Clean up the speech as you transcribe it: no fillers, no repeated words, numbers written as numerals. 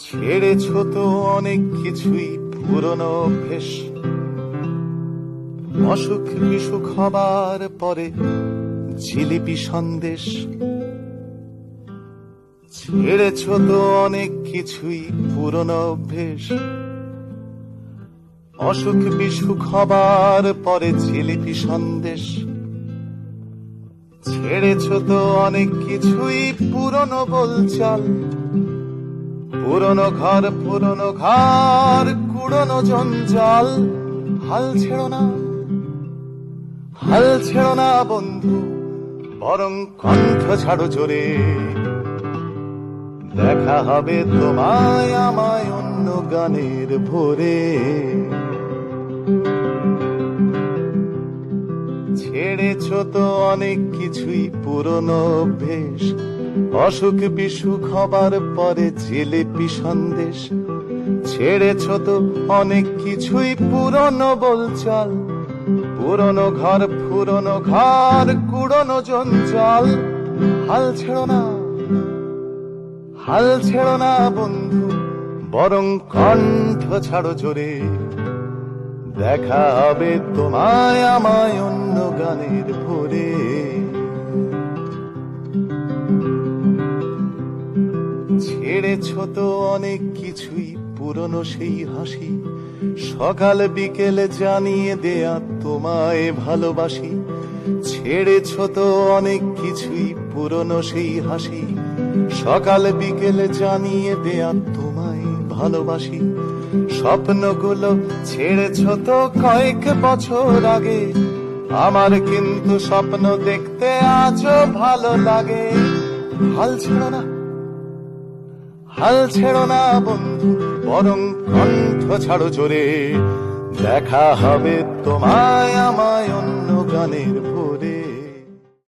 ছেড়েছ তো অনেক কিছুই পুরনো অভ্যেস, অসুখ বিসুখ হবার পরে জিলিপি সন্দেশ। ছেড়েছ তো অনেক কিছুই পুরনো অভ্যেস, অসুখ বিসুখ হবার পরে জিলিপি সন্দেশ। ছেড়েছ তো অনেক কিছুই পুরনো বলচাল, পুরনো ঘর কুড়নো জঞ্জাল। হাল ছেড়ো না, হাল ছেড়ো না বন্ধু, বরং কণ্ঠ ছাড়ো জোরে। দেখা হবে তোমায় আমায় অন্য গানের ভোরে। ছেড়েছ তো অনেক কিছুই পুরনো অভ্যেস, অসুখ বিসুখ হবার পরে জিলিপি সন্দেশ। ছেড়েছ তো অনেক কিছুই পুরনো বলচাল, পুরনো ঘর কুড়নো জঞ্জাল। হাল ছেড়ো না, হাল ছেড়ো না বন্ধু, বরং কণ্ঠ ছাড়ো জোরে। দেখা হবে তোমায় আমায় অন্য গানের ভোরে। ছেড়েছ তো অনেক কিছুই পুরনো সেই হাসি, সকাল বিকেল জানিয়ে দেয়া তোমায় ভালোবাসি। ছেড়েছ তো অনেক কিছুই পুরনো সেই হাসি, সকাল বিকেল জানিয়ে দেয়া তোমায় ভালোবাসি। স্বপ্নগুলো ছেড়েছ তো কয়েক বছর আগে, আমার কিন্তু স্বপ্ন দেখতে আজও ভালো লাগে। হাল ছেড়ো না, হাল ছেড়ো না বন্ধু, বরং কণ্ঠ ছাড়ো জোরে। দেখা হবে তোমায় আমায় অন্য গানের ভোরে।